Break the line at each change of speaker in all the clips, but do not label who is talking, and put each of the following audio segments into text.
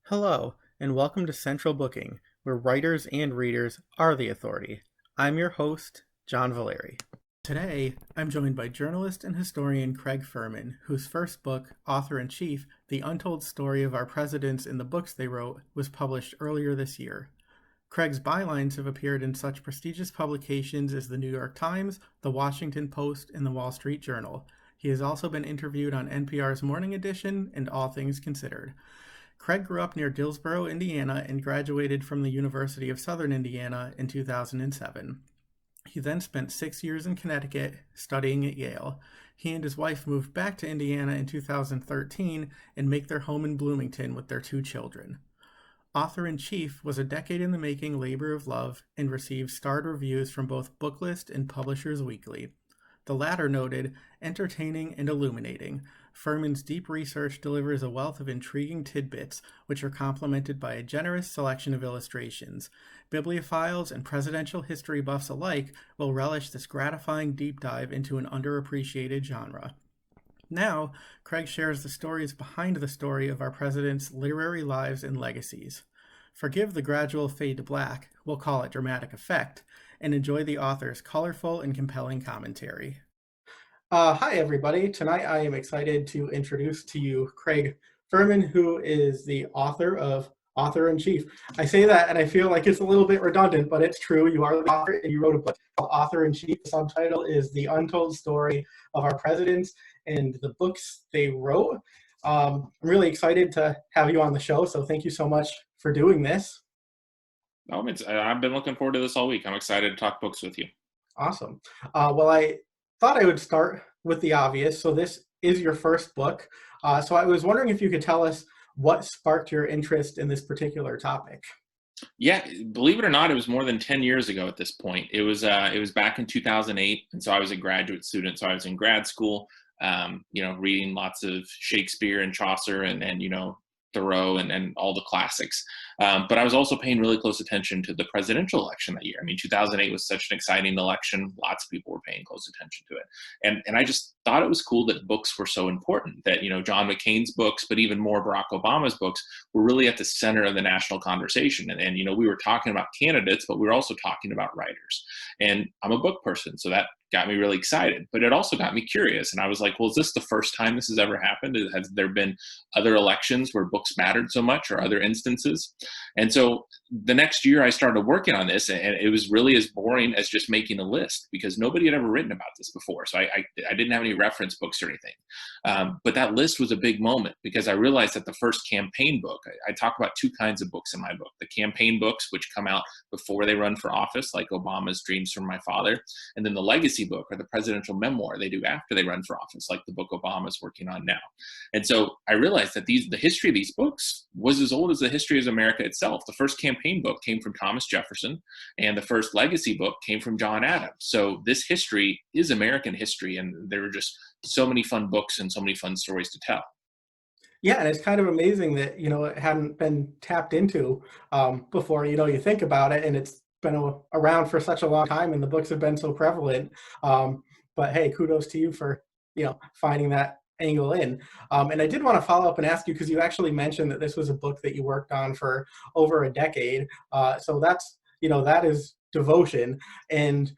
Hello, and welcome to Central Booking, where writers and readers are the authority. I'm your host, John Valeri. Today, I'm joined by journalist and historian Craig Fehrman, whose first book, Author-in-Chief, The Untold Story of Our Presidents and the Books They Wrote, was published earlier this year. Craig's bylines have appeared in such prestigious publications as the New York Times, the Washington Post, and the Wall Street Journal. He has also been interviewed on NPR's Morning Edition and All Things Considered. Craig grew up near Dillsboro, Indiana, and graduated from the University of Southern Indiana in 2007. He then spent 6 years in Connecticut studying at Yale. He and his wife moved back to Indiana in 2013 and make their home in Bloomington with their 2 children. Author-in-Chief was a decade-in-the-making labor of love and received starred reviews from both Booklist and Publishers Weekly. The latter noted, entertaining and illuminating. Fehrman's deep research delivers a wealth of intriguing tidbits, which are complemented by a generous selection of illustrations. Bibliophiles and presidential history buffs alike will relish this gratifying deep dive into an underappreciated genre. Now, Craig shares the stories behind the story of our presidents' literary lives and legacies. Forgive the gradual fade to black, we'll call it dramatic effect, and enjoy the author's colorful and compelling commentary. Hi, everybody. Tonight I am excited to introduce to you Craig Fehrman, who is the author of Author-in-Chief. I say that and I feel like it's a little bit redundant, but it's true. You are the author and you wrote a book called Author-in-Chief. The subtitle is The Untold Story of Our Presidents and the Books They Wrote. I'm really excited to have you on the show, so thank you so much for doing this.
I've been looking forward to this all week. I'm excited to talk books with you.
Awesome. Well, I thought I would start with the obvious. So this is your first book. So I was wondering if you could tell us what sparked your interest in this particular topic.
Yeah, believe it or not, it was more than 10 years ago at this point. It was back in 2008, and so I was a graduate student. So I was in grad school, reading lots of Shakespeare and Chaucer and Thoreau and all the classics. But I was also paying really close attention to the presidential election that year. I mean, 2008 was such an exciting election. Lots of people were paying close attention to it. And I just thought it was cool that books were so important, that, John McCain's books, but even more Barack Obama's books were really at the center of the national conversation. And we were talking about candidates, but we were also talking about writers. And I'm a book person, so that got me really excited, but it also got me curious. And I was like, well, is this the first time this has ever happened? Has there been other elections where books mattered so much, or other instances? And so the next year I started working on this, and it was really as boring as just making a list, because nobody had ever written about this before. So I didn't have any reference books or anything. But that list was a big moment, because I realized that the first campaign book, I talk about 2 kinds of books in my book: the campaign books, which come out before they run for office, like Obama's Dreams from My Father, and then the legacy book, or the presidential memoir, they do after they run for office, like the book Obama's working on now. And so I realized that the history of these books was as old as the history of America itself. The first campaign book came from Thomas Jefferson, and the first legacy book came from John Adams. So this history is American history, and there were just so many fun books and so many fun stories to tell.
Yeah, and it's kind of amazing that, it hadn't been tapped into before. You think about it, and it's been around for such a long time, and the books have been so prevalent. But hey, kudos to you for, finding that angle in. And I did want to follow up and ask you, because you actually mentioned that this was a book that you worked on for over a decade. So that's, that is devotion. And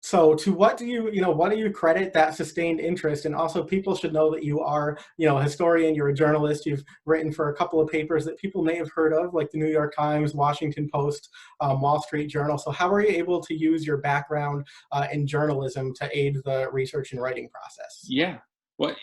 so to what do you credit that sustained interest? And also, people should know that you are, a historian, you're a journalist, you've written for a couple of papers that people may have heard of, like the New York Times, Washington Post, Wall Street Journal. So how are you able to use your background in journalism to aid the research and writing process?
Yeah. Well,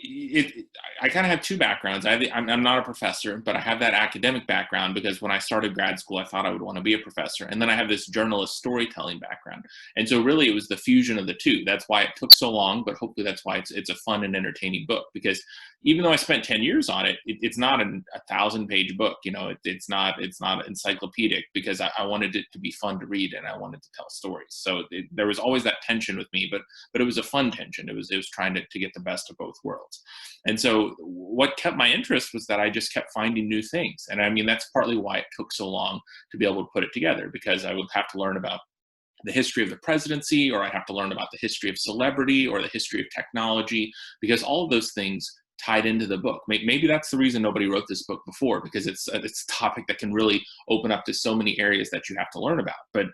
I kind of have 2 backgrounds. I'm not a professor, but I have that academic background, because when I started grad school, I thought I would want to be a professor. And then I have this journalist storytelling background. And so really it was the fusion of the 2. That's why it took so long, but hopefully that's why it's a fun and entertaining book. Because even though I spent 10 years on it, it's not a 1,000-page book. It's not encyclopedic, because I wanted it to be fun to read, and I wanted to tell stories. So there was always that tension with me, but it was a fun tension. It was trying to get the best of both worlds. And so what kept my interest was that I just kept finding new things. And I mean, that's partly why it took so long to be able to put it together, because I would have to learn about the history of the presidency, or I have to learn about the history of celebrity or the history of technology, because all of those things tied into the book. Maybe that's the reason nobody wrote this book before, because it's a topic that can really open up to so many areas that you have to learn about. But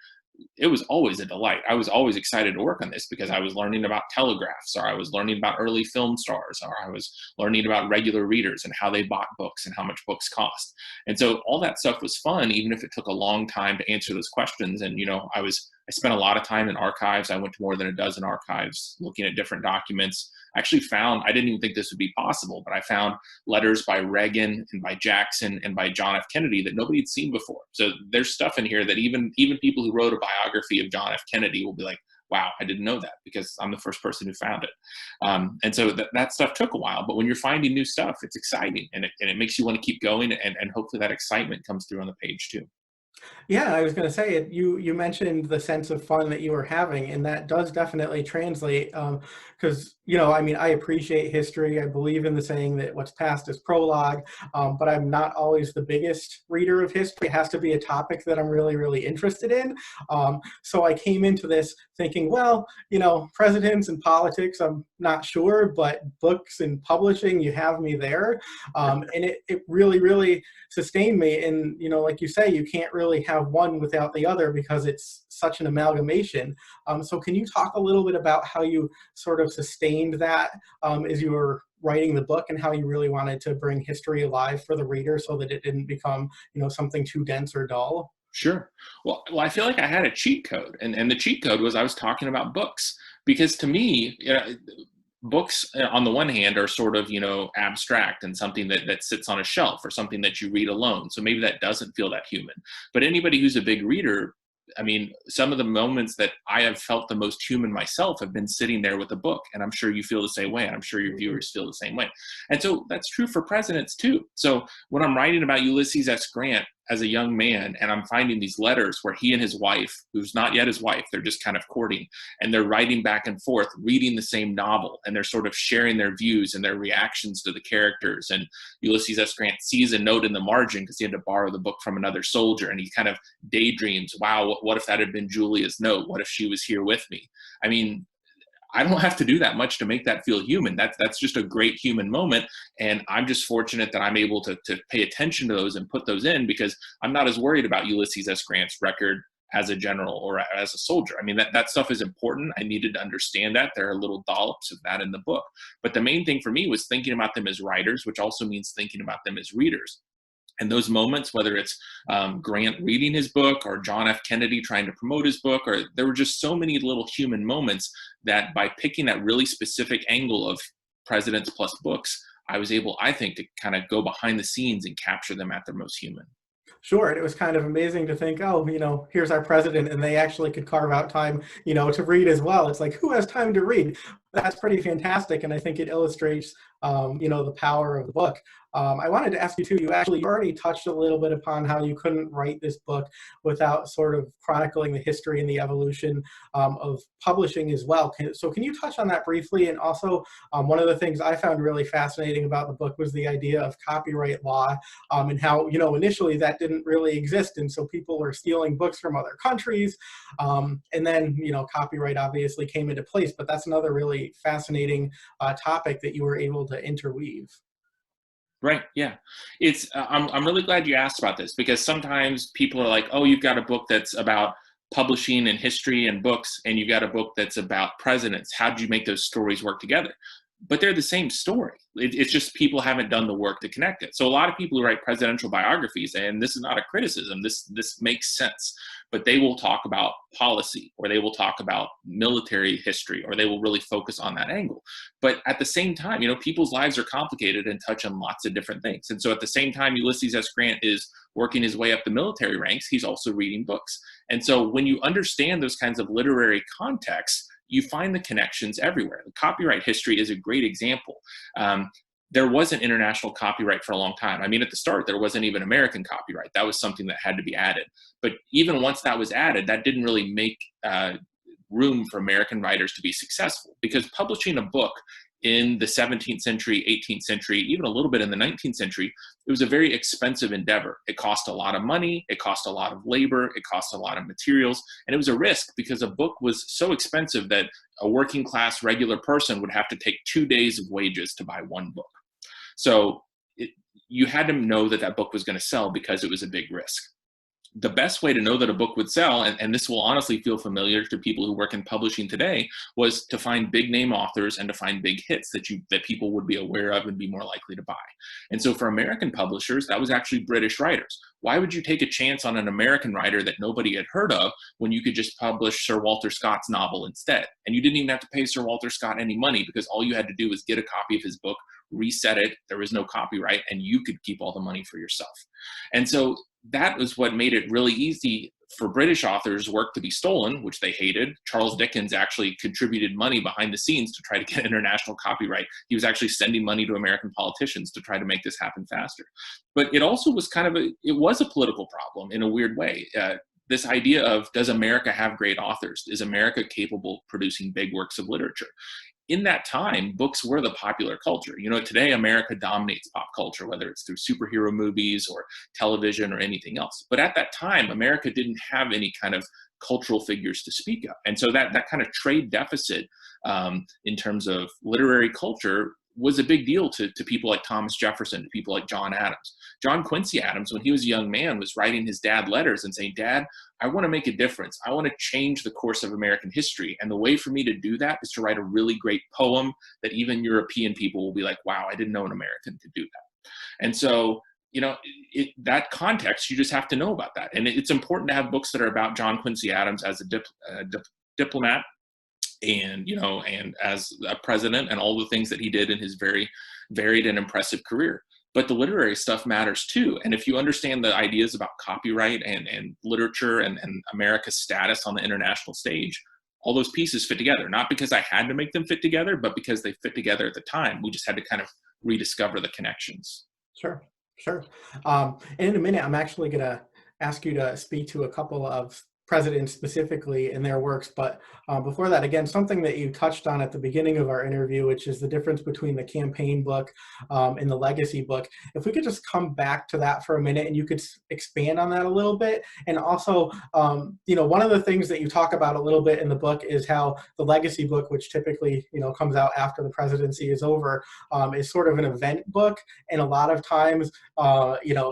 it was always a delight. I was always excited to work on this because I was learning about telegraphs, or I was learning about early film stars, or I was learning about regular readers and how they bought books and how much books cost. And so all that stuff was fun, even if it took a long time to answer those questions. And, I spent a lot of time in archives. I went to more than a dozen archives looking at different documents. I actually found, I didn't even think this would be possible, but I found letters by Reagan and by Jackson and by John F. Kennedy that nobody had seen before. So there's stuff in here that even people who wrote a biography of John F. Kennedy will be like, wow, I didn't know that, because I'm the first person who found it. And so that stuff took a while, but when you're finding new stuff, it's exciting, and it makes you want to keep going, and hopefully that excitement comes through on the page too.
Yeah, I was going to say it. You mentioned the sense of fun that you were having, and that does definitely translate. Because I mean, I appreciate history. I believe in the saying that what's past is prologue. But I'm not always the biggest reader of history. It has to be a topic that I'm really, really interested in. So I came into this thinking, well, presidents and politics, I'm not sure, but books and publishing, you have me there. And it really, really sustained me. And like you say, you can't really have one without the other because it's such an amalgamation. So can you talk a little bit about how you sort of sustained that as you were writing the book, and how you really wanted to bring history alive for the reader so that it didn't become something too dense or dull?
Sure. Well, I feel like I had a cheat code, and the cheat code was I was talking about books, because to me, books on the one hand are sort of abstract and something that sits on a shelf, or something that you read alone, so maybe that doesn't feel that human. But anybody who's a big reader, I mean, some of the moments that I have felt the most human myself have been sitting there with a book, and I'm sure you feel the same way, and I'm sure your viewers feel the same way. And so that's true for presidents too. So when I'm writing about Ulysses S. Grant as a young man, and I'm finding these letters where he and his wife, who's not yet his wife, they're just kind of courting, and they're writing back and forth, reading the same novel, and they're sort of sharing their views and their reactions to the characters. And Ulysses S. Grant sees a note in the margin because he had to borrow the book from another soldier, and he kind of daydreams, wow, what if that had been Julia's note? What if she was here with me? I mean, I don't have to do that much to make that feel human. That's just a great human moment. And I'm just fortunate that I'm able to pay attention to those and put those in, because I'm not as worried about Ulysses S. Grant's record as a general or as a soldier. I mean, that stuff is important. I needed to understand that. There are little dollops of that in the book. But the main thing for me was thinking about them as writers, which also means thinking about them as readers. And those moments, whether it's Grant reading his book, or John F. Kennedy trying to promote his book, or there were just so many little human moments that by picking that really specific angle of presidents plus books, I was able, I think, to kind of go behind the scenes and capture them at their most human.
Sure, and it was kind of amazing to think, oh, here's our president, and they actually could carve out time, to read as well. It's like, who has time to read? That's pretty fantastic, and I think it illustrates, the power of the book. I wanted to ask you too, you already touched a little bit upon how you couldn't write this book without sort of chronicling the history and the evolution of publishing as well. So can you touch on that briefly? And also, one of the things I found really fascinating about the book was the idea of copyright law, and how, initially that didn't really exist. And so people were stealing books from other countries. And then, copyright obviously came into place, but that's another really fascinating topic that you were able to interweave.
Right. Yeah. It's, I'm really glad you asked about this, because sometimes people are like, oh, you've got a book that's about publishing and history and books, and you've got a book that's about presidents. How did you make those stories work together? But they're the same story. It's just people haven't done the work to connect it. So a lot of people who write presidential biographies, and this is not a criticism, this makes sense, but they will talk about policy, or they will talk about military history, or they will really focus on that angle. But at the same time, people's lives are complicated and touch on lots of different things. And so at the same time Ulysses S. Grant is working his way up the military ranks, he's also reading books. And so when you understand those kinds of literary contexts, you find the connections everywhere. The copyright history is a great example. There wasn't international copyright for a long time. I mean, at the start, there wasn't even American copyright. That was something that had to be added. But even once that was added, that didn't really make room for American writers to be successful, because publishing a book in the 17th century, 18th century, even a little bit in the 19th century, it was a very expensive endeavor. It cost a lot of money, it cost a lot of labor, it cost a lot of materials, and it was a risk, because a book was so expensive that a working class regular person would have to take 2 days of wages to buy one book. So you had to know that that book was going to sell because it was a big risk. The best way to know that a book would sell, and this will honestly feel familiar to people who work in publishing today, was to find big name authors and to find big hits that people would be aware of and be more likely to buy. And so for American publishers, that was actually British writers. Why would you take a chance on an American writer that nobody had heard of when you could just publish Sir Walter Scott's novel instead? And you didn't even have to pay Sir Walter Scott any money, because all you had to do was get a copy of his book, reset it, there was no copyright, and you could keep all the money for yourself. And so that was what made it really easy for British authors' work to be stolen, which they hated. Charles Dickens actually contributed money behind the scenes to try to get international copyright. He was actually sending money to American politicians to try to make this happen faster. But it also was it was a political problem in a weird way. This idea of, does America have great authors? Is America capable of producing big works of literature? In that time, books were the popular culture. Today America dominates pop culture, whether it's through superhero movies or television or anything else. But at that time, America didn't have any kind of cultural figures to speak of. And so that kind of trade deficit in terms of literary culture was a big deal to people like Thomas Jefferson, to people like John Adams. John Quincy Adams, when he was a young man, was writing his dad letters and saying, "Dad, I want to make a difference. I want to change the course of American history. And the way for me to do that is to write a really great poem that even European people will be like, wow, I didn't know an American could do that." And so, that context, you just have to know about that. And it's important to have books that are about John Quincy Adams as a diplomat, and as a president, and all the things that he did in his very varied and impressive career. But the literary stuff matters too. And if you understand the ideas about copyright and literature and America's status on the international stage, all those pieces fit together, not because I had to make them fit together, but because they fit together at the time. We just had to kind of rediscover the connections.
Sure, sure. And in a minute, I'm actually going to ask you to speak to a couple of presidents specifically in their works. But before that, again, something that you touched on at the beginning of our interview, which is the difference between the campaign book and the legacy book. If we could just come back to that for a minute, and you could expand on that a little bit. And also, one of the things that you talk about a little bit in the book is how the legacy book, which typically, comes out after the presidency is over, is sort of an event book. And a lot of times,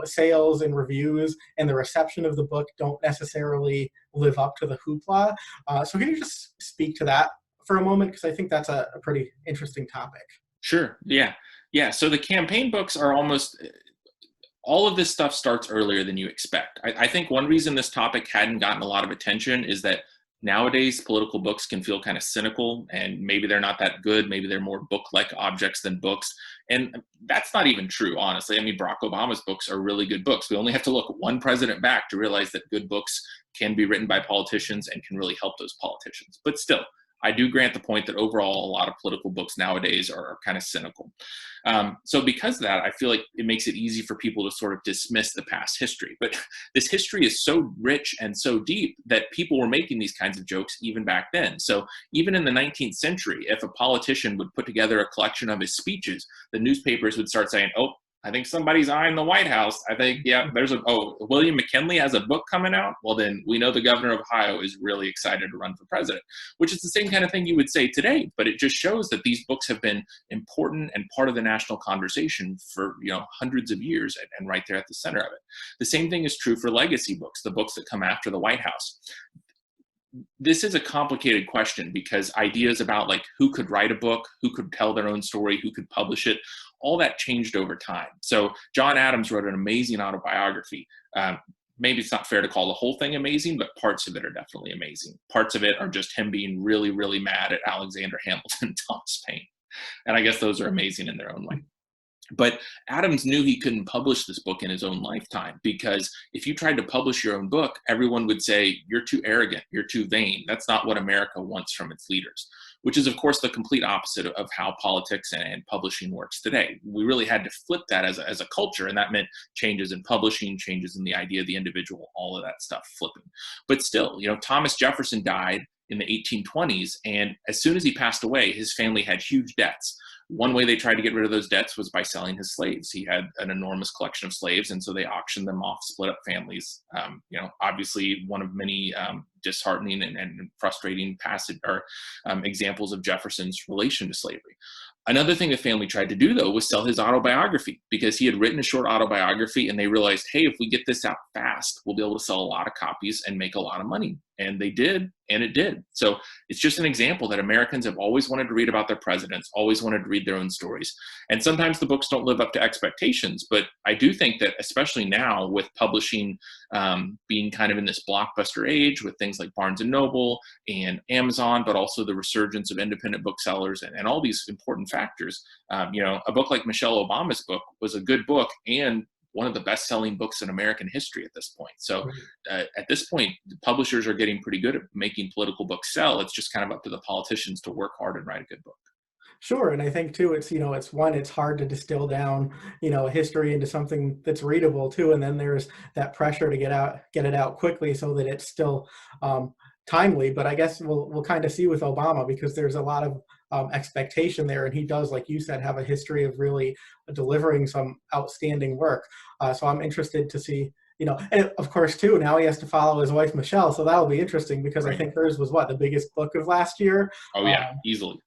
sales and reviews and the reception of the book don't necessarily live up to the hoopla. So can you just speak to that for a moment? Because I think that's a pretty interesting topic.
Sure. Yeah. So the campaign books are almost, all of this stuff starts earlier than you expect. I think one reason this topic hadn't gotten a lot of attention is that nowadays political books can feel kind of cynical, and maybe they're not that good. Maybe they're more book-like objects than books. And that's not even true, honestly. I mean, Barack Obama's books are really good books. We only have to look one president back to realize that good books can be written by politicians and can really help those politicians. But still, I do grant the point that overall, a lot of political books nowadays are kind of cynical. So because of that, I feel like it makes it easy for people to sort of dismiss the past history. But this history is so rich and so deep that people were making these kinds of jokes even back then. So even in the 19th century, if a politician would put together a collection of his speeches, the newspapers would start saying, "Oh, I think somebody's eyeing the White House. I think, William McKinley has a book coming out. Well, then we know the governor of Ohio is really excited to run for president," which is the same kind of thing you would say today. But it just shows that these books have been important and part of the national conversation for, hundreds of years, and right there at the center of it. The same thing is true for legacy books, the books that come after the White House. This is a complicated question because ideas about like who could write a book, who could tell their own story, who could publish it, all that changed over time. So John Adams wrote an amazing autobiography. Maybe it's not fair to call the whole thing amazing, but parts of it are definitely amazing. Parts of it are just him being really, really mad at Alexander Hamilton and Thomas Paine. And I guess those are amazing in their own way. But Adams knew he couldn't publish this book in his own lifetime, because if you tried to publish your own book, everyone would say, "You're too arrogant, you're too vain. That's not what America wants from its leaders," which is, of course, the complete opposite of how politics and publishing works today. We really had to flip that as a culture, and that meant changes in publishing, changes in the idea of the individual, all of that stuff flipping. But still, Thomas Jefferson died in the 1820s, and as soon as he passed away, his family had huge debts. One way they tried to get rid of those debts was by selling his slaves. He had an enormous collection of slaves, and so they auctioned them off, split up families. Obviously one of many disheartening and frustrating examples of Jefferson's relation to slavery. Another thing the family tried to do, though, was sell his autobiography, because he had written a short autobiography, and they realized, hey, if we get this out fast, we'll be able to sell a lot of copies and make a lot of money. And they did, and it did. So it's just an example that Americans have always wanted to read about their presidents, always wanted to read their own stories. And sometimes the books don't live up to expectations, but I do think that, especially now with publishing being kind of in this blockbuster age with things like Barnes and Noble and Amazon, but also the resurgence of independent booksellers and all these important factors. A book like Michelle Obama's book was a good book and one of the best-selling books in American history at this point. So at this point, the publishers are getting pretty good at making political books sell. It's just kind of up to the politicians to work hard and write a good book.
Sure, and I think too, it's hard to distill down, a history into something that's readable too, and then there's that pressure to get it out quickly so that it's still timely. But I guess we'll kind of see with Obama, because there's a lot of expectation there, and he does, like you said, have a history of really delivering some outstanding work. So I'm interested to see. And of course, too, now he has to follow his wife Michelle, so that'll be interesting, because I think hers was the biggest book of last year.
Oh yeah, easily.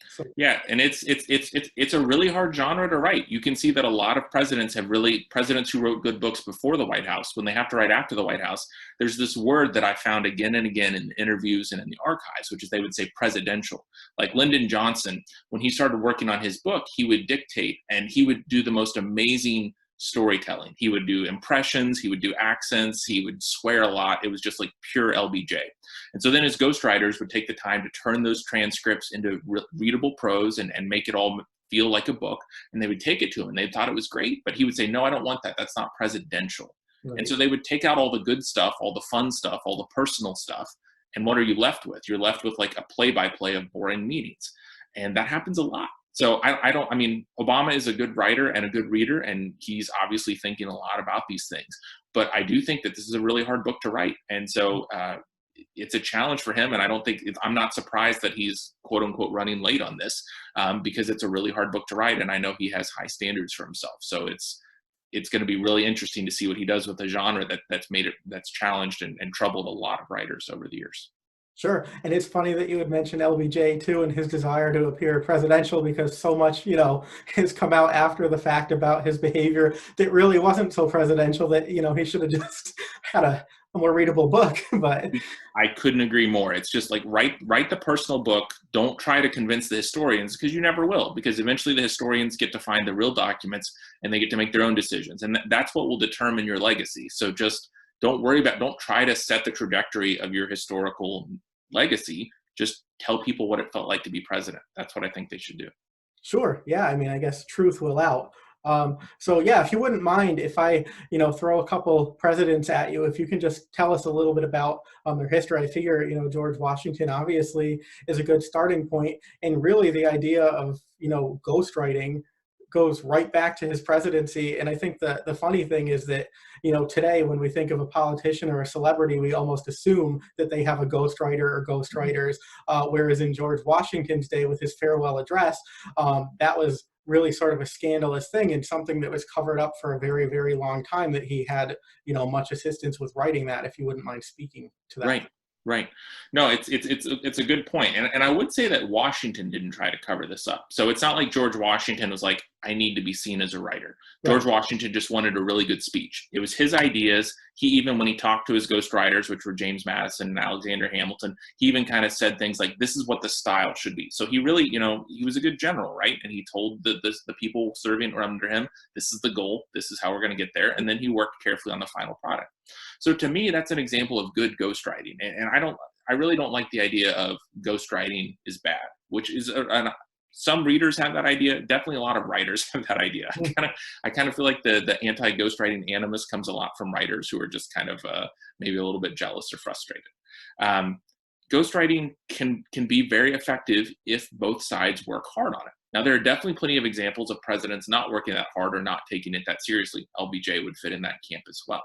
So,
yeah, and it's a really hard genre to write. You can see that a lot of presidents who wrote good books before the White House, when they have to write after the White House, there's this word that I found again and again in interviews and in the archives, which is they would say presidential. Like Lyndon Johnson, when he started working on his book, he would dictate, and he would do the most amazing storytelling. He would do impressions, he would do accents, he would swear a lot. It was just like pure LBJ. And so then his ghostwriters would take the time to turn those transcripts into readable prose and make it all feel like a book. And they would take it to him, and they thought it was great. But he would say, no, I don't want that. That's not presidential. Right. And so they would take out all the good stuff, all the fun stuff, all the personal stuff. And what are you left with? You're left with like a play-by-play of boring meetings. And that happens a lot. So Obama is a good writer and a good reader, and he's obviously thinking a lot about these things. But I do think that this is a really hard book to write. And so it's a challenge for him. And I'm not surprised that he's quote unquote running late on this because it's a really hard book to write. And I know he has high standards for himself. So it's going to be really interesting to see what he does with a genre that's challenged and troubled a lot of writers over the years.
Sure. And it's funny that you would mention LBJ too, and his desire to appear presidential, because so much, has come out after the fact about his behavior that really wasn't so presidential, that, he should have just had a more readable book. But
I couldn't agree more. It's just like write the personal book. Don't try to convince the historians, because you never will, because eventually the historians get to find the real documents and they get to make their own decisions. And that's what will determine your legacy. So just don't try to set the trajectory of your historical legacy. Just tell people what it felt like to be president. That's what I think they should do.
Sure. Yeah. I guess truth will out. So yeah, if you wouldn't mind, if I, throw a couple presidents at you, if you can just tell us a little bit about their history. I figure, George Washington obviously is a good starting point, and really the idea of, ghostwriting goes right back to his presidency. And I think the funny thing is that, today when we think of a politician or a celebrity, we almost assume that they have a ghostwriter or ghostwriters, whereas in George Washington's day with his farewell address, that was really sort of a scandalous thing, and something that was covered up for a very, very long time, that he had, much assistance with writing that, if you wouldn't mind speaking to that.
Right. No, it's a good point. And I would say that Washington didn't try to cover this up. So it's not like George Washington was like, I need to be seen as a writer. George Washington just wanted a really good speech. It was his ideas. He even, when he talked to his ghostwriters, which were James Madison and Alexander Hamilton, he even kind of said things like, this is what the style should be. So he really, he was a good general, right? And he told the people serving under him, this is the goal. This is how we're going to get there. And then he worked carefully on the final product. So to me, that's an example of good ghostwriting. And I really don't like the idea of ghostwriting is bad, which is some readers have that idea. Definitely a lot of writers have that idea. I kind of feel like the anti-ghostwriting animus comes a lot from writers who are just kind of maybe a little bit jealous or frustrated. Ghostwriting can be very effective if both sides work hard on it. Now, there are definitely plenty of examples of presidents not working that hard or not taking it that seriously. LBJ would fit in that camp as well.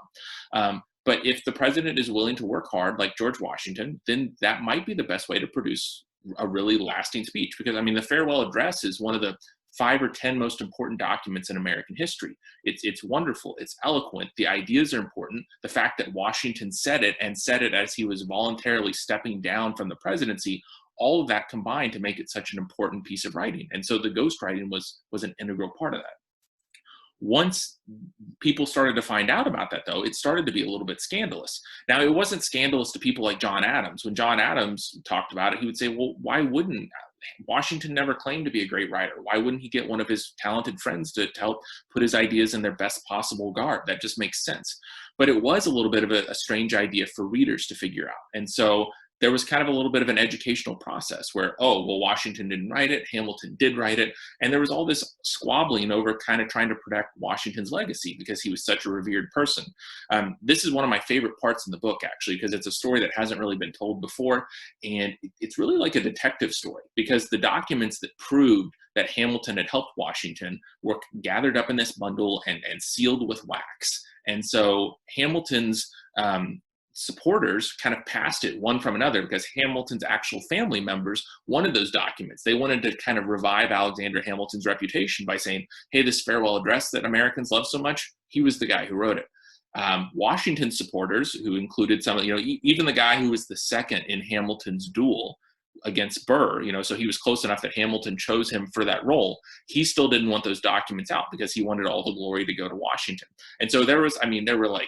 But if the president is willing to work hard, like George Washington, then that might be the best way to produce a really lasting speech. Because, the farewell address is one of the 5 or 10 most important documents in American history. It's wonderful. It's eloquent. The ideas are important. The fact that Washington said it, and said it as he was voluntarily stepping down from the presidency, all of that combined to make it such an important piece of writing. And so the ghostwriting was an integral part of that. Once people started to find out about that, though, it started to be a little bit scandalous. Now, it wasn't scandalous to people like John Adams. When John Adams talked about it, he would say, well, why wouldn't Washington never claimed to be a great writer? Why wouldn't he get one of his talented friends to help put his ideas in their best possible garb? That just makes sense. But it was a little bit of a strange idea for readers to figure out. And so there was kind of a little bit of an educational process where, oh, well, Washington didn't write it, Hamilton did write it. And there was all this squabbling over kind of trying to protect Washington's legacy because he was such a revered person. This is one of my favorite parts in the book, actually, because it's a story that hasn't really been told before. And it's really like a detective story, because the documents that proved that Hamilton had helped Washington were gathered up in this bundle and sealed with wax. And so Hamilton's supporters kind of passed it one from another, because Hamilton's actual family members wanted those documents. They wanted to kind of revive Alexander Hamilton's reputation by saying, hey, this farewell address that Americans love so much, he was the guy who wrote it. Washington's supporters, who included some of, even the guy who was the second in Hamilton's duel against Burr, so he was close enough that Hamilton chose him for that role. He still didn't want those documents out because he wanted all the glory to go to Washington. And so there were like,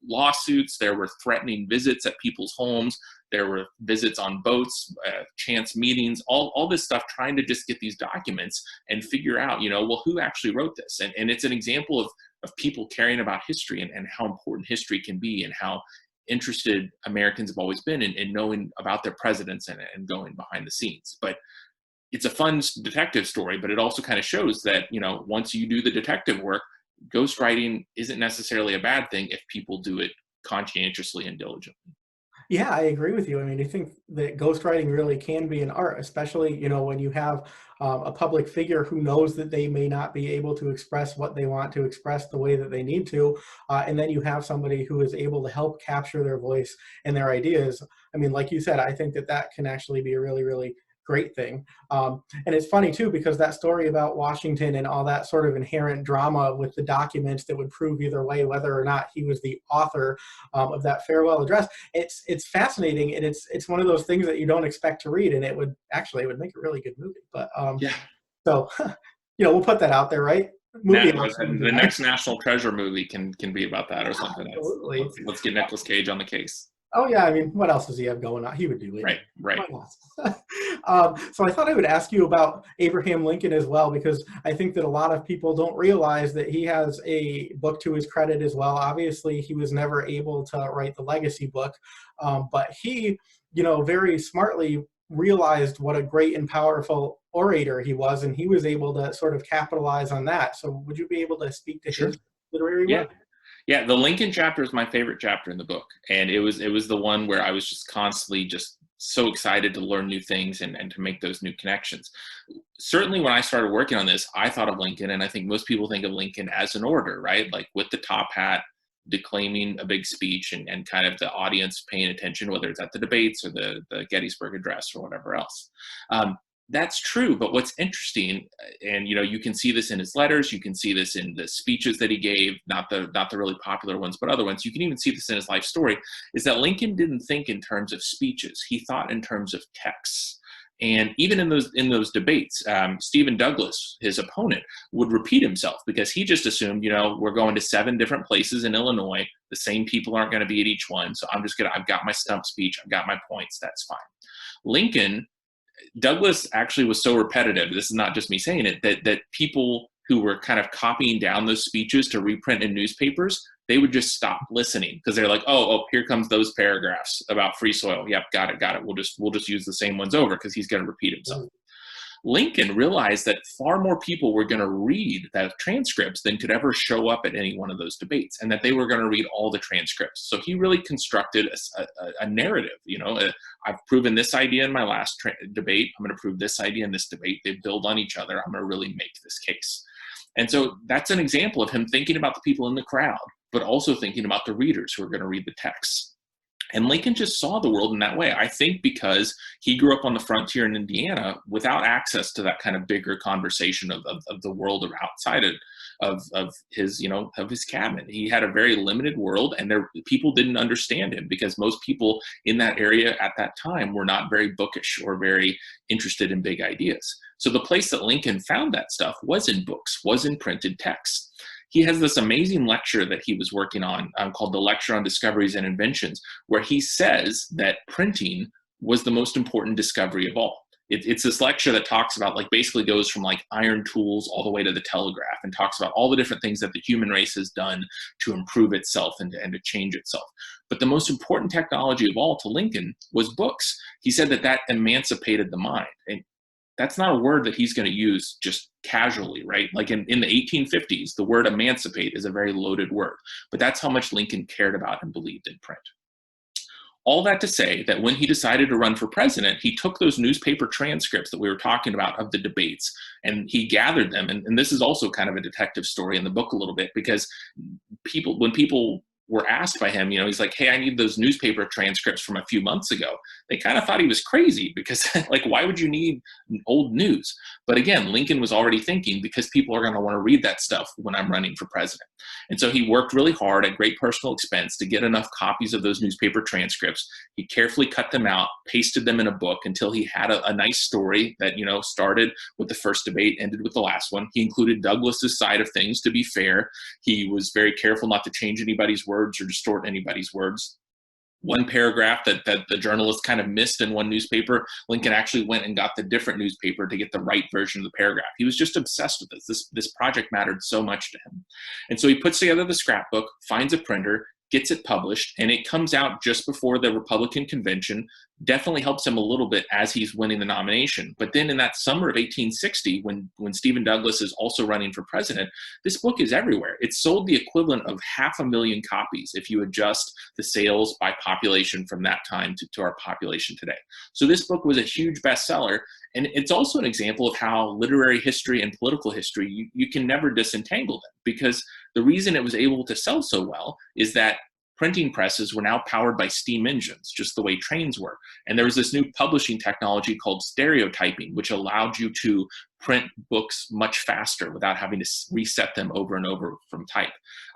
lawsuits, there were threatening visits at people's homes, there were visits on boats, chance meetings, all this stuff, trying to just get these documents and figure out, well, who actually wrote this? And it's an example of people caring about history and how important history can be, and how interested Americans have always been in knowing about their presidents and going behind the scenes. But it's a fun detective story, but it also kind of shows that, once you do the detective work, ghostwriting isn't necessarily a bad thing if people do it conscientiously and diligently.
Yeah, I agree with you. I mean, I think that ghostwriting really can be an art, especially, when you have a public figure who knows that they may not be able to express what they want to express the way that they need to. And then you have somebody who is able to help capture their voice and their ideas. I mean, like you said, I think that can actually be a really, really great thing. And it's funny too, because that story about Washington and all that sort of inherent drama with the documents that would prove either way whether or not he was the author of that farewell address, it's fascinating, and it's one of those things that you don't expect to read, and it would make a really good movie. But
Yeah.
So we'll put that out there, right?
The next National Treasure movie can be about that or something.
Absolutely.
Let's get Nicolas Cage on the case.
Oh yeah, I mean, what else does he have going on? He would do it.
Right.
So I thought I would ask you about Abraham Lincoln as well, because I think that a lot of people don't realize that he has a book to his credit as well. Obviously, he was never able to write the legacy book, but he, very smartly realized what a great and powerful orator he was, and he was able to sort of capitalize on that. So would you be able to speak to his literary work?
Yeah, the Lincoln chapter is my favorite chapter in the book. And it was the one where I was just constantly just so excited to learn new things and to make those new connections. Certainly when I started working on this, I thought of Lincoln, and I think most people think of Lincoln as an orator, right? Like with the top hat, declaiming a big speech, and kind of the audience paying attention, whether it's at the debates or the Gettysburg Address or whatever else. That's true, but what's interesting, and you can see this in his letters, you can see this in the speeches that he gave, not the really popular ones, but other ones. You can even see this in his life story, is that Lincoln didn't think in terms of speeches. He thought in terms of texts. And even in those debates, Stephen Douglas, his opponent, would repeat himself, because he just assumed, we're going to 7 different places in Illinois. The same people aren't going to be at each one. So I've got my stump speech. I've got my points. That's fine. Douglas actually was so repetitive, this is not just me saying it, that people who were kind of copying down those speeches to reprint in newspapers, they would just stop listening, because they're like, oh, here comes those paragraphs about free soil. Yep, got it. We'll just use the same ones over, because he's going to repeat himself. Lincoln realized that far more people were going to read the transcripts than could ever show up at any one of those debates, and that they were going to read all the transcripts. So he really constructed a narrative. I've proven this idea in my last debate. I'm going to prove this idea in this debate. They build on each other. I'm going to really make this case. And so that's an example of him thinking about the people in the crowd, but also thinking about the readers who are going to read the text. And Lincoln just saw the world in that way. I think because he grew up on the frontier in Indiana without access to that kind of bigger conversation of the world outside of his, of his cabinet. He had a very limited world, and people didn't understand him because most people in that area at that time were not very bookish or very interested in big ideas. So the place that Lincoln found that stuff was in books, was in printed text. He has this amazing lecture that he was working on called the Lecture on Discoveries and Inventions, where he says that printing was the most important discovery of all. It's this lecture that talks about, like, basically goes from like iron tools all the way to the telegraph, and talks about all the different things that the human race has done to improve itself and to change itself. But the most important technology of all to Lincoln was books. He said that emancipated the mind. And that's not a word that he's going to use just casually, right? Like in the 1850s, the word emancipate is a very loaded word, but that's how much Lincoln cared about and believed in print. All that to say that when he decided to run for president, he took those newspaper transcripts that we were talking about of the debates, and he gathered them. And this is also kind of a detective story in the book a little bit, because when people were asked by him, he's like, hey, I need those newspaper transcripts from a few months ago. They kind of thought he was crazy because like, why would you need old news? But again, Lincoln was already thinking, because people are going to want to read that stuff when I'm running for president. And so he worked really hard at great personal expense to get enough copies of those newspaper transcripts. He carefully cut them out, pasted them in a book until he had a nice story that, started with the first debate, ended with the last one. He included Douglas's side of things to be fair. He was very careful not to change anybody's words or distort anybody's words. One paragraph that the journalist kind of missed in one newspaper, Lincoln actually went and got the different newspaper to get the right version of the paragraph. He was just obsessed with this. This project mattered so much to him. And so he puts together the scrapbook, finds a printer, gets it published, and it comes out just before the Republican convention. Definitely helps him a little bit as he's winning the nomination. But then in that summer of 1860, when Stephen Douglas is also running for president, this book is everywhere. It's sold the equivalent of 500,000 copies if you adjust the sales by population from that time to our population today. So this book was a huge bestseller. And it's also an example of how literary history and political history, you can never disentangle them, because the reason it was able to sell so well is that printing presses were now powered by steam engines, just the way trains were. And there was this new publishing technology called stereotyping, which allowed you to print books much faster without having to reset them over and over from type.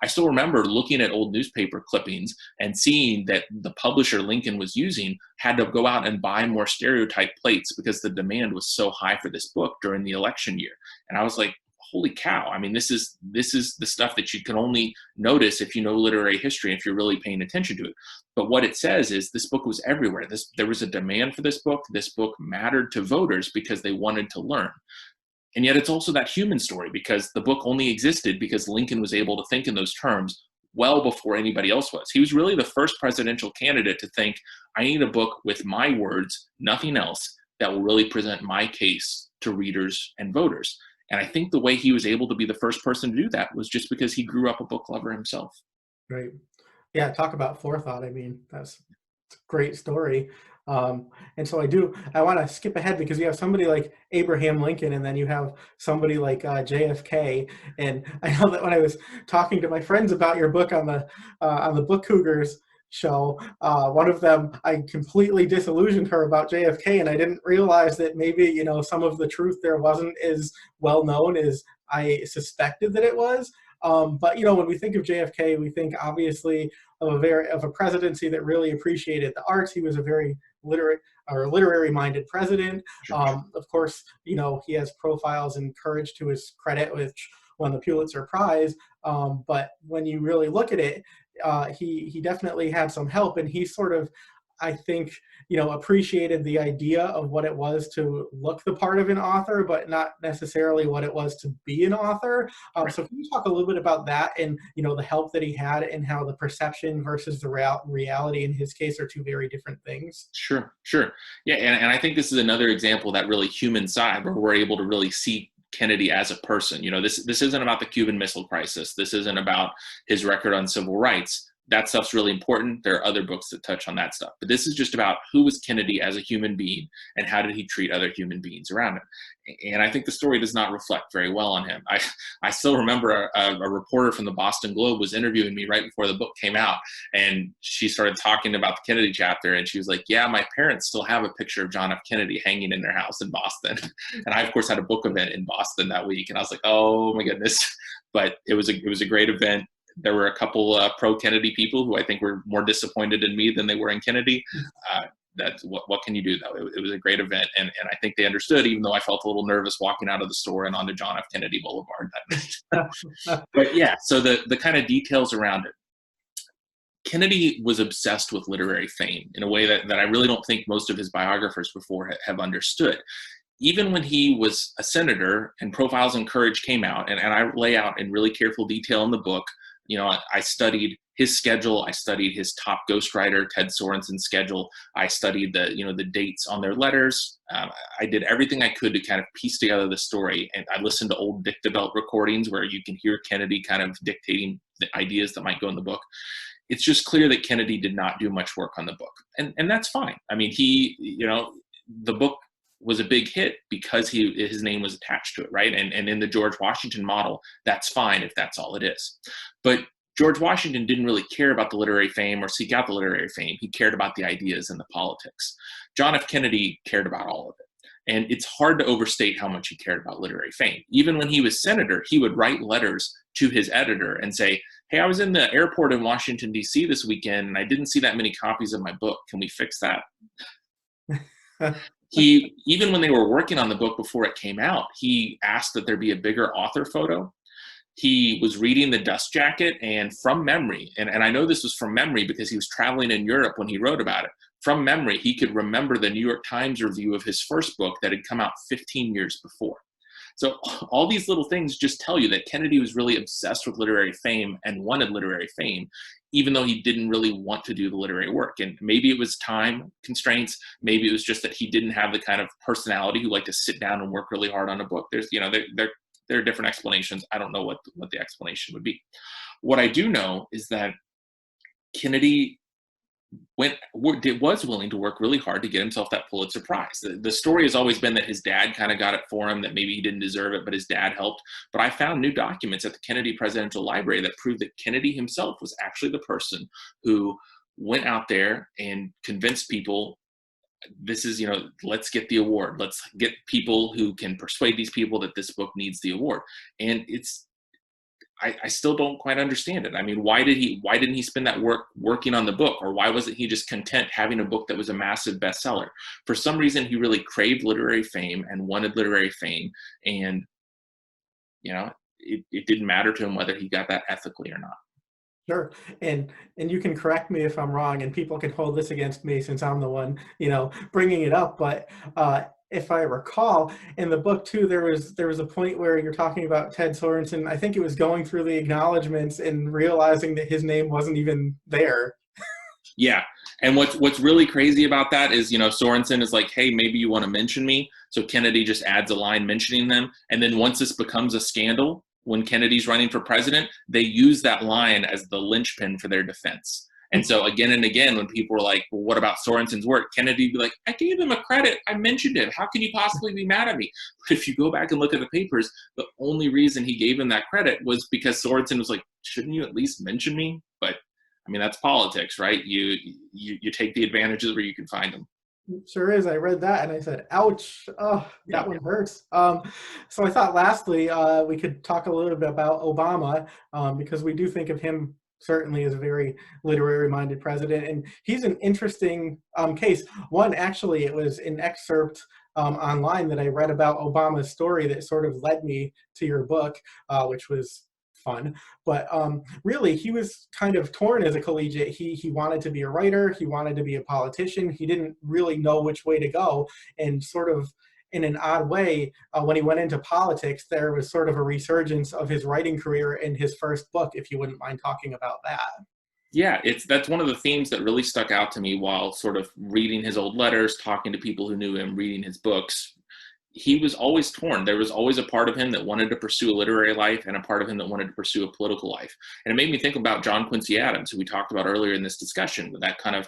I still remember looking at old newspaper clippings and seeing that the publisher Lincoln was using had to go out and buy more stereotype plates because the demand was so high for this book during the election year. And I was like, holy cow. I mean, this is the stuff that you can only notice if you know literary history, if you're really paying attention to it. But what it says is this book was everywhere. There was a demand for this book. This book mattered to voters because they wanted to learn. And yet it's also that human story, because the book only existed because Lincoln was able to think in those terms well before anybody else was. He was really the first presidential candidate to think, I need a book with my words, nothing else, that will really present my case to readers and voters. And I think the way he was able to be the first person to do that was just because he grew up a book lover himself.
Right. Yeah, talk about forethought. I mean, that's a great story. And so I want to skip ahead, because you have somebody like Abraham Lincoln, and then you have somebody like JFK. And I know that when I was talking to my friends about your book on the Book Cougars show, one of them, I completely disillusioned her about JFK, and I didn't realize that maybe, some of the truth there wasn't as well known as I suspected that it was. But when we think of JFK, we think obviously of a presidency that really appreciated the arts. He was a very literary-minded president. Of course, he has profiles and courage to his credit, which won the Pulitzer Prize. But when you really look at it, he definitely had some help, and he sort of, I think, appreciated the idea of what it was to look the part of an author, but not necessarily what it was to be an author. So can you talk a little bit about that, and, the help that he had, and how the perception versus the reality in his case are two very different things?
Sure. Yeah, and I think this is another example of that really human side where we're able to really see Kennedy as a person. This isn't about the Cuban Missile Crisis. This isn't about his record on civil rights. that stuff's really important. There are other books that touch on that stuff. But this is just about who was Kennedy as a human being and how did he treat other human beings around him. And I think the story does not reflect very well on him. I still remember a reporter from the Boston Globe was interviewing me right before the book came out, and she started talking about the Kennedy chapter, and she was like, yeah, my parents still have a picture of John F. Kennedy hanging in their house in Boston. And I, of course, had a book event in Boston that week, and I was like, oh my goodness. But it was a great event. There were a couple pro-Kennedy people who I think were more disappointed in me than they were in Kennedy. That's what can you do, though? It was a great event, and I think they understood, even though I felt a little nervous walking out of the store and onto John F. Kennedy Boulevard that night. But yeah, so the kind of details around it. Kennedy was obsessed with literary fame in a way that I really don't think most of his biographers before have understood. Even when he was a senator and Profiles in Courage came out, and I lay out in really careful detail in the book, I studied his schedule. I studied his top ghostwriter, Ted Sorensen's schedule. I studied the dates on their letters. I did everything I could to kind of piece together the story. And I listened to old Dictabelt recordings where you can hear Kennedy kind of dictating the ideas that might go in the book. It's just clear that Kennedy did not do much work on the book. And that's fine. I mean, the book was a big hit because his name was attached to it, right? And in the George Washington model, that's fine if that's all it is. But George Washington didn't really care about the literary fame or seek out the literary fame. He cared about the ideas and the politics. John F. Kennedy cared about all of it. And it's hard to overstate how much he cared about literary fame. Even when he was senator, he would write letters to his editor and say, hey, I was in the airport in Washington, D.C. this weekend, and I didn't see that many copies of my book. Can we fix that? Even when they were working on the book before it came out, he asked that there be a bigger author photo. He was reading The Dust Jacket, and from memory, and I know this was from memory because he was traveling in Europe when he wrote about it, from memory, he could remember the New York Times review of his first book that had come out 15 years before. So all these little things just tell you that Kennedy was really obsessed with literary fame and wanted literary fame, even though he didn't really want to do the literary work. And maybe it was time constraints. Maybe it was just that he didn't have the kind of personality who liked to sit down and work really hard on a book. There are different explanations. I don't know what the explanation would be. What I do know is that Kennedy was willing to work really hard to get himself that Pulitzer Prize. The story has always been that his dad kind of got it for him, that maybe he didn't deserve it, but his dad helped. But I found new documents at the Kennedy Presidential Library that proved that Kennedy himself was actually the person who went out there and convinced people, this is, let's get the award. Let's get people who can persuade these people that this book needs the award. And I still don't quite understand it. I mean, why didn't he spend that working on the book? Or why wasn't he just content having a book that was a massive bestseller? For some reason, he really craved literary fame and wanted literary fame. And, it didn't matter to him whether he got that ethically or not.
Sure. And you can correct me if I'm wrong, and people can hold this against me since I'm the one, bringing it up. But if I recall, in the book too, there was a point where you're talking about Ted Sorensen. I think it was going through the acknowledgments and realizing that his name wasn't even there.
Yeah. And what's really crazy about that is, Sorensen is like, hey, maybe you want to mention me. So Kennedy just adds a line mentioning them. And then once this becomes a scandal, when Kennedy's running for president, they use that line as the linchpin for their defense. And so again and again, when people were like, well, what about Sorensen's work? Kennedy would be like, I gave him a credit. I mentioned him. How can you possibly be mad at me? But if you go back and look at the papers, the only reason he gave him that credit was because Sorensen was like, shouldn't you at least mention me? But I mean, that's politics, right? You take the advantages where you can find them.
Sure is. I read that and I said, ouch. Oh, that one hurts. So I thought lastly, we could talk a little bit about Obama, because we do think of him certainly as a very literary-minded president. And he's an interesting case. One, actually, it was an excerpt online that I read about Obama's story that sort of led me to your book, which was fun. But really, he was kind of torn as a collegiate. He wanted to be a writer. He wanted to be a politician. He didn't really know which way to go. And sort of in an odd way, when he went into politics, there was sort of a resurgence of his writing career in his first book, if you wouldn't mind talking about that.
Yeah, that's one of the themes that really stuck out to me while sort of reading his old letters, talking to people who knew him, reading his books. he was always torn. There was always a part of him that wanted to pursue a literary life and a part of him that wanted to pursue a political life. And it made me think about John Quincy Adams, who we talked about earlier in this discussion, with that kind of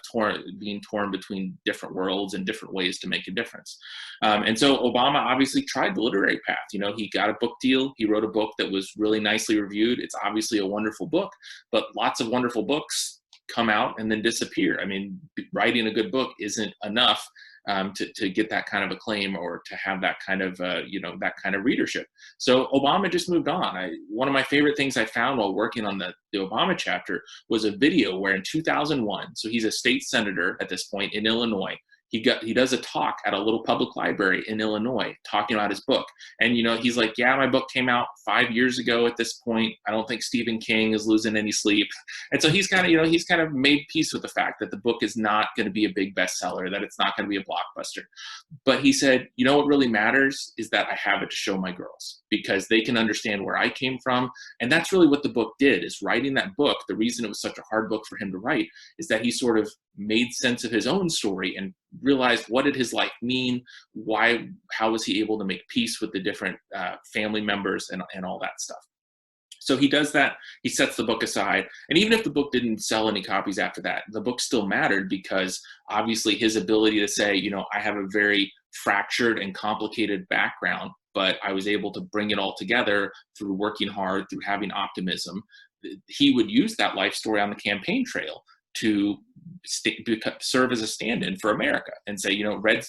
being torn between different worlds and different ways to make a difference. And so Obama obviously tried the literary path. He got a book deal. He wrote a book that was really nicely reviewed. It's obviously a wonderful book, but lots of wonderful books come out and then disappear. I mean, writing a good book isn't enough to get that kind of acclaim or to have that kind of that kind of readership. So Obama just moved on. One of my favorite things I found while working on the Obama chapter was a video where in 2001, so he's a state senator at this point in Illinois. He does a talk at a little public library in Illinois talking about his book. And, he's like, yeah, my book came out 5 years ago at this point. I don't think Stephen King is losing any sleep. And so he's kind of made peace with the fact that the book is not going to be a big bestseller, that it's not going to be a blockbuster. But he said, what really matters is that I have it to show my girls because they can understand where I came from. And that's really what the book did, is writing that book. The reason it was such a hard book for him to write is that he sort of made sense of his own story and realized, what did his life mean? How was he able to make peace with the different family members and all that stuff? So he does that. He sets the book aside. And even if the book didn't sell any copies after that, the book still mattered because obviously his ability to say, I have a very fractured and complicated background, but I was able to bring it all together through working hard, through having optimism. He would use that life story on the campaign trail to serve as a stand-in for America and say,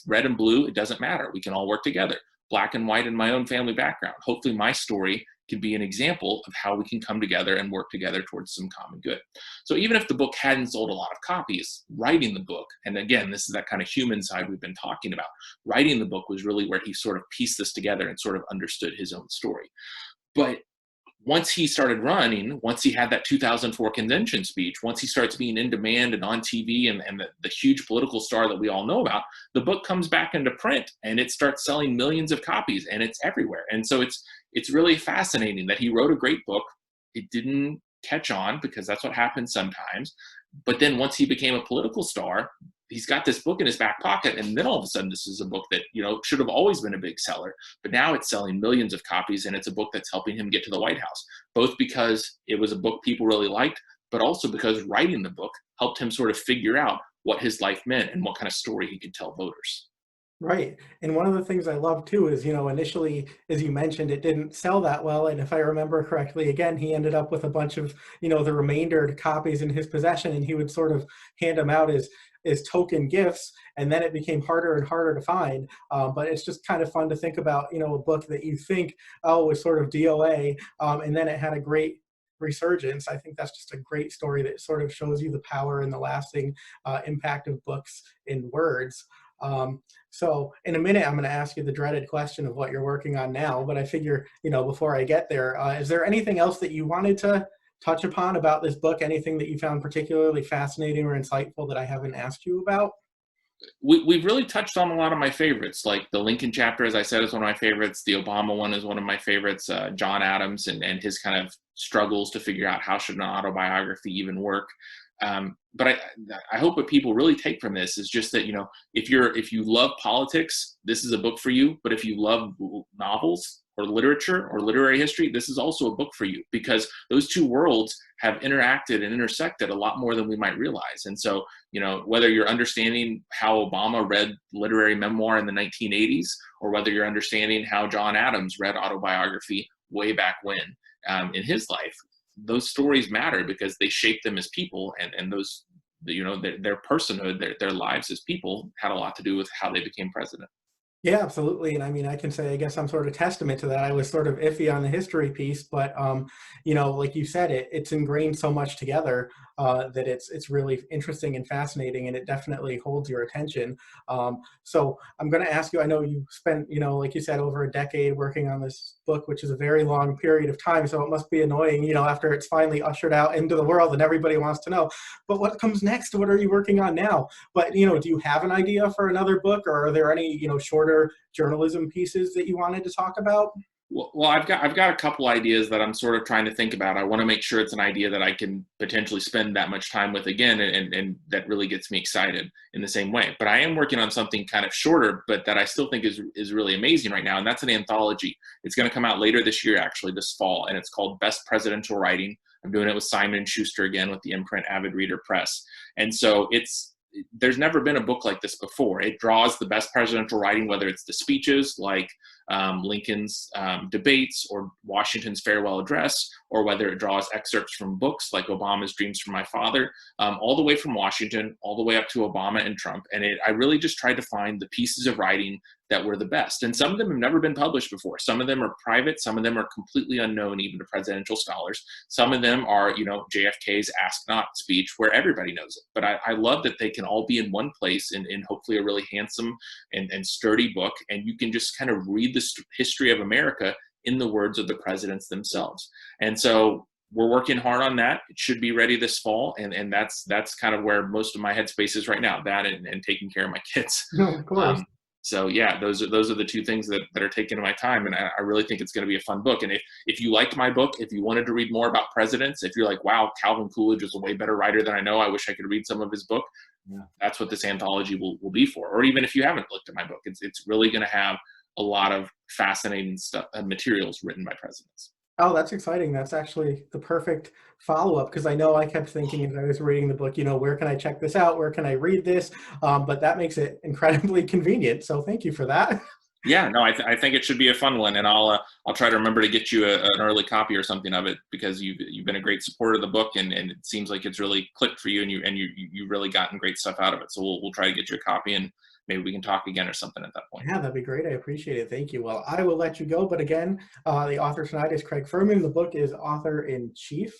red and blue, it doesn't matter. We can all work together. Black and white in my own family background. Hopefully my story can be an example of how we can come together and work together towards some common good. So even if the book hadn't sold a lot of copies, writing the book, and again, this is that kind of human side we've been talking about, writing the book was really where he sort of pieced this together and sort of understood his own story. But once he started running, once he had that 2004 convention speech, once he starts being in demand and on TV and the huge political star that we all know about, the book comes back into print and it starts selling millions of copies and it's everywhere. And so it's really fascinating that he wrote a great book. It didn't catch on because that's what happens sometimes. But then once he became a political star, he's got this book in his back pocket, and then all of a sudden this is a book that should have always been a big seller, but now it's selling millions of copies, and it's a book that's helping him get to the White House, both because it was a book people really liked, but also because writing the book helped him sort of figure out what his life meant and what kind of story he could tell voters.
Right. And one of the things I love too is, initially, as you mentioned, it didn't sell that well. And if I remember correctly, again, he ended up with a bunch of, the remainder copies in his possession, and he would sort of hand them out as token gifts. And then it became harder and harder to find. But it's just kind of fun to think about, a book that you think, was sort of DOA. And then it had a great resurgence. I think that's just a great story that sort of shows you the power and the lasting impact of books in words. So in a minute, I'm going to ask you the dreaded question of what you're working on now, but I figure, before I get there, is there anything else that you wanted to touch upon about this book? Anything that you found particularly fascinating or insightful that I haven't asked you about?
We've really touched on a lot of my favorites, like the Lincoln chapter, as I said, is one of my favorites. The Obama one is one of my favorites. John Adams and his kind of struggles to figure out how should an autobiography even work. But I hope what people really take from this is just that, if you love politics, this is a book for you. But if you love novels or literature or literary history, this is also a book for you, because those two worlds have interacted and intersected a lot more than we might realize. And so, whether you're understanding how Obama read literary memoir in the 1980s, or whether you're understanding how John Adams read autobiography way back when in his life, those stories matter because they shape them as people, and those, their personhood, their lives as people had a lot to do with how they became president.
Yeah, absolutely. And I mean, I can say, I guess I'm sort of testament to that. I was sort of iffy on the history piece, but, like you said, it's ingrained so much together that it's really interesting and fascinating, and it definitely holds your attention. So I'm going to ask you, I know you spent, like you said, over a decade working on this book, which is a very long period of time. So it must be annoying, after it's finally ushered out into the world and everybody wants to know, but what comes next? What are you working on now? But, do you have an idea for another book, or are there any, shorter journalism pieces that you wanted to talk about?
Well, I've got a couple ideas that I'm sort of trying to think about. I want to make sure it's an idea that I can potentially spend that much time with again, and that really gets me excited in the same way. But I am working on something kind of shorter, but that I still think is really amazing right now, and that's an anthology. It's going to come out later this year, actually, this fall, and it's called Best Presidential Writing. I'm doing it with Simon and Schuster again with the imprint Avid Reader Press, and so there's never been a book like this before. It draws the best presidential writing, whether it's the speeches like Lincoln's debates or Washington's farewell address, or whether it draws excerpts from books like Obama's Dreams from My Father, all the way from Washington, all the way up to Obama and Trump. And I really just tried to find the pieces of writing that were the best. And some of them have never been published before. Some of them are private. Some of them are completely unknown, even to presidential scholars. Some of them are, JFK's Ask Not speech, where everybody knows it. But I love that they can all be in one place in hopefully a really handsome and sturdy book. And you can just kind of read the history of America in the words of the presidents themselves. And so we're working hard on that. It should be ready this fall. And that's kind of where most of my headspace is right now, that and taking care of my kids.
No, of course.
So yeah, those are the two things that are taking my time, and I really think it's going to be a fun book. And if you liked my book, if you wanted to read more about presidents, if you're like, wow, Calvin Coolidge is a way better writer than I know, I wish I could read some of his book. Yeah, that's what this anthology will be for. Or even if you haven't looked at my book, it's really going to have a lot of fascinating stuff, materials written by presidents.
Oh, that's exciting. That's actually the perfect follow-up, because I know I kept thinking as I was reading the book, where can I check this out? Where can I read this? But that makes it incredibly convenient. So thank you for that.
Yeah, no, I think it should be a fun one, and I'll try to remember to get you an early copy or something of it, because you've been a great supporter of the book, and it seems like it's really clicked for you, and you've really gotten great stuff out of it. So we'll try to get you a copy, and maybe we can talk again or something at that point.
Yeah, that'd be great. I appreciate it. Thank you. Well, I will let you go. But again, the author tonight is Craig Fehrman. The book is Author-in-Chief.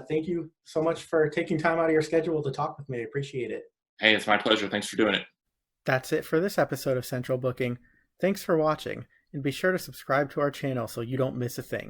Thank you so much for taking time out of your schedule to talk with me. I appreciate it.
Hey, it's my pleasure. Thanks for doing it.
That's it for this episode of Central Booking. Thanks for watching, and be sure to subscribe to our channel so you don't miss a thing.